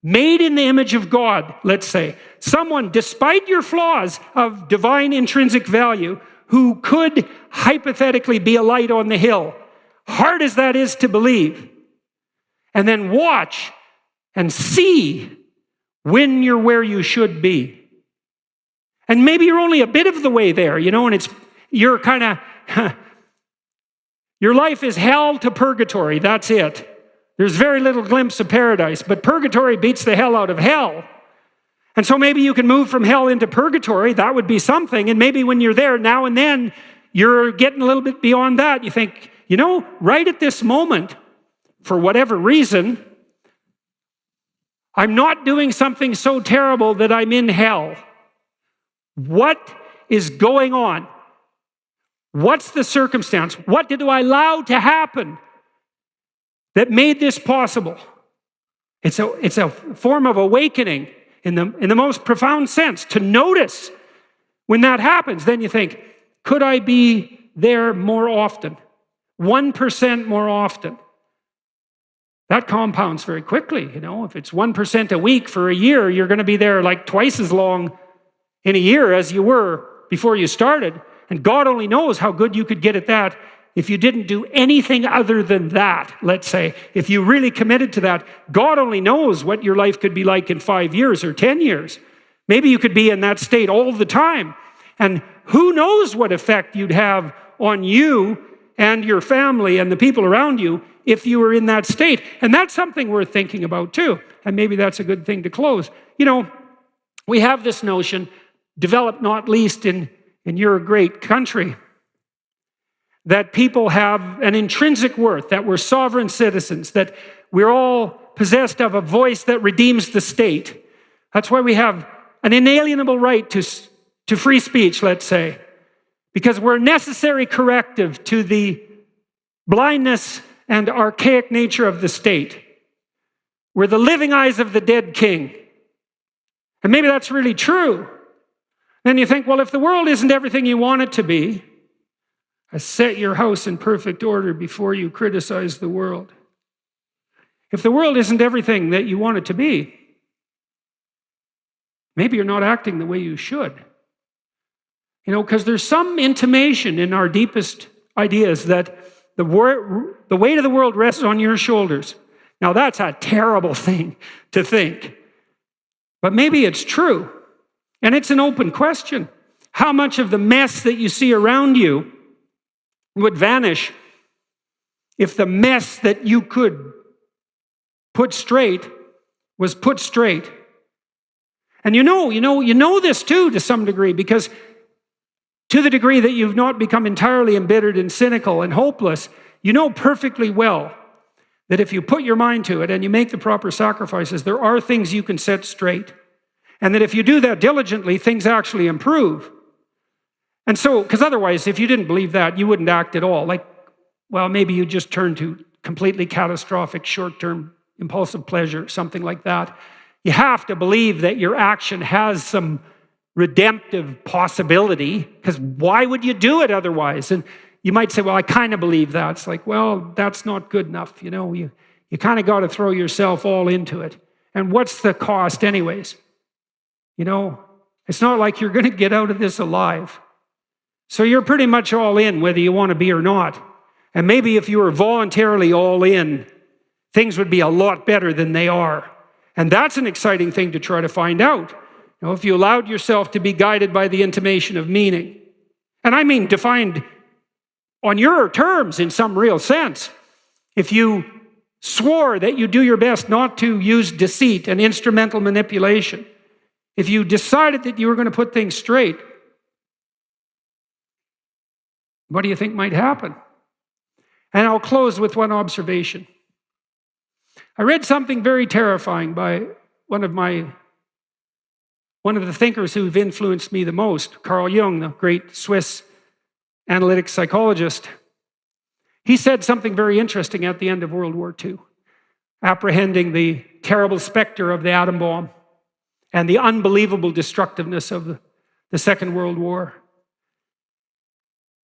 made in the image of God, let's say. Someone, despite your flaws, of divine intrinsic value, who could hypothetically be a light on the hill. Hard as that is to believe. And then watch and see when you're where you should be. And maybe you're only a bit of the way there, and you're kind of, your life is hell to purgatory, that's it. There's very little glimpse of paradise, but purgatory beats the hell out of hell. And so maybe you can move from hell into purgatory, that would be something, and maybe when you're there, now and then, you're getting a little bit beyond that. You think, right at this moment, for whatever reason, I'm not doing something so terrible that I'm in hell. What is going on? What's the circumstance? What did I allow to happen that made this possible? It's a form of awakening in the most profound sense, to notice when that happens. Then you think, could I be there more often? 1% more often. That compounds very quickly, If it's 1% a week for a year, you're going to be there like twice as long in a year as you were before you started. And God only knows how good you could get at that if you didn't do anything other than that, let's say. If you really committed to that, God only knows what your life could be like in 5 years or 10 years. Maybe you could be in that state all the time. And who knows what effect you'd have on you and your family and the people around you if you were in that state. And that's something worth thinking about too. And maybe that's a good thing to close. We have this notion, developed not least in your great country, that people have an intrinsic worth, that we're sovereign citizens, that we're all possessed of a voice that redeems the state. That's why we have an inalienable right to free speech, let's say, because we're a necessary corrective to the blindness and archaic nature of the state. We're the living eyes of the dead king. And maybe that's really true. Then you think, well, if the world isn't everything you want it to be, Set your house in perfect order before you criticize the world. If the world isn't everything that you want it to be, maybe you're not acting the way you should. Because there's some intimation in our deepest ideas that the weight of the world rests on your shoulders. Now, that's a terrible thing to think. But maybe it's true. And it's an open question. How much of the mess that you see around you would vanish if the mess that you could put straight was put straight? And you know this too to some degree, because to the degree that you've not become entirely embittered and cynical and hopeless, you know perfectly well that if you put your mind to it and you make the proper sacrifices, there are things you can set straight. And that if you do that diligently, things actually improve. And so, because otherwise, if you didn't believe that, you wouldn't act at all. Maybe you just turn to completely catastrophic, short-term, impulsive pleasure, something like that. You have to believe that your action has some redemptive possibility, because why would you do it otherwise? And you might say, well, I kind of believe that. It's like, well, that's not good enough. You kind of got to throw yourself all into it. And what's the cost anyways? It's not like you're going to get out of this alive. So you're pretty much all in, whether you want to be or not. And maybe if you were voluntarily all in, things would be a lot better than they are. And that's an exciting thing to try to find out. If you allowed yourself to be guided by the intimation of meaning. And I mean defined on your terms in some real sense. If you swore that you do your best not to use deceit and instrumental manipulation, if you decided that you were going to put things straight, what do you think might happen? And I'll close with one observation. I read something very terrifying by one of the thinkers who've influenced me the most, Carl Jung, the great Swiss analytic psychologist. He said something very interesting at the end of World War II, apprehending the terrible specter of the atom bomb and the unbelievable destructiveness of the Second World War.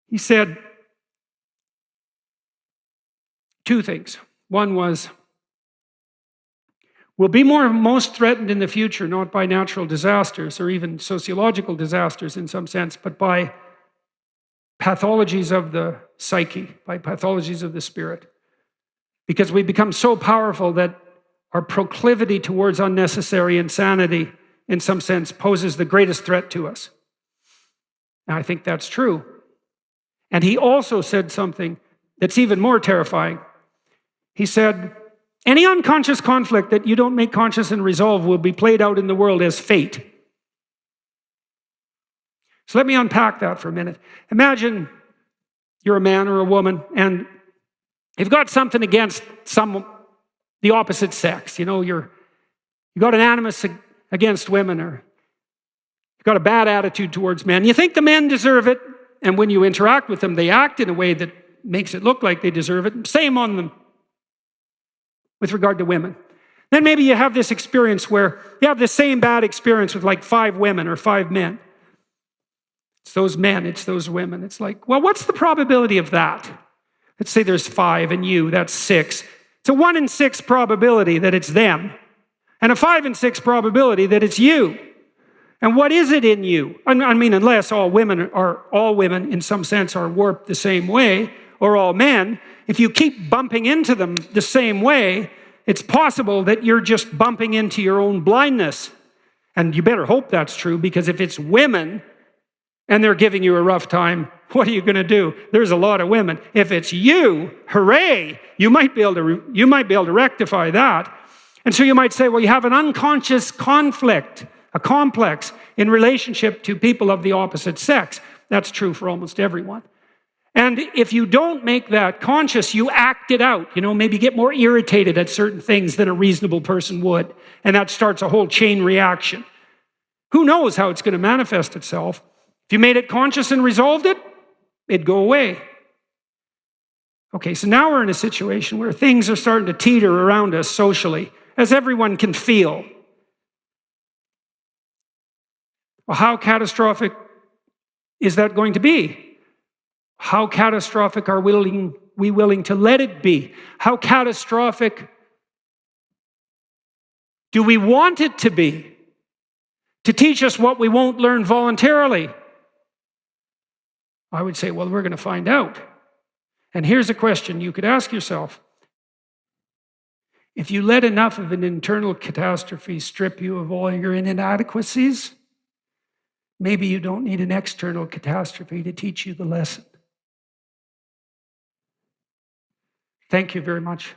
He said two things. One was, we'll be most threatened in the future, not by natural disasters or even sociological disasters in some sense, but by pathologies of the psyche, by pathologies of the spirit. Because we become so powerful that our proclivity towards unnecessary insanity, in some sense, poses the greatest threat to us. Now, I think that's true. And he also said something that's even more terrifying. He said, any unconscious conflict that you don't make conscious and resolve will be played out in the world as fate. So let me unpack that for a minute. Imagine you're a man or a woman and you've got something against the opposite sex. You've got an animus against women, or you've got a bad attitude towards men. You think the men deserve it, and when you interact with them, they act in a way that makes it look like they deserve it. Same on them with regard to women. Then maybe you have this experience where you have the same bad experience with like 5 women or 5 men. It's those men, it's those women. It's like, well, what's the probability of that? Let's say there's 5 and you, that's 6. It's a 1 in 6 probability that it's them, and a 5 in 6 probability that it's you. And what is it in you? I mean, unless all women in some sense are warped the same way, or all men, if you keep bumping into them the same way, it's possible that you're just bumping into your own blindness. And you better hope that's true, because if it's women and they're giving you a rough time, what are you going to do? There's a lot of women. If it's you, hooray, you might be able to rectify that. And so you might say, well, you have an unconscious conflict, a complex in relationship to people of the opposite sex. That's true for almost everyone. And if you don't make that conscious, you act it out. Maybe get more irritated at certain things than a reasonable person would. And that starts a whole chain reaction. Who knows how it's going to manifest itself? If you made it conscious and resolved it, it'd go away. Okay, so now we're in a situation where things are starting to teeter around us socially, as everyone can feel. Well, how catastrophic is that going to be? How catastrophic are we willing to let it be? How catastrophic do we want it to be? To teach us what we won't learn voluntarily? I would say, well, we're going to find out. And here's a question you could ask yourself. If you let enough of an internal catastrophe strip you of all your inadequacies, maybe you don't need an external catastrophe to teach you the lesson. Thank you very much.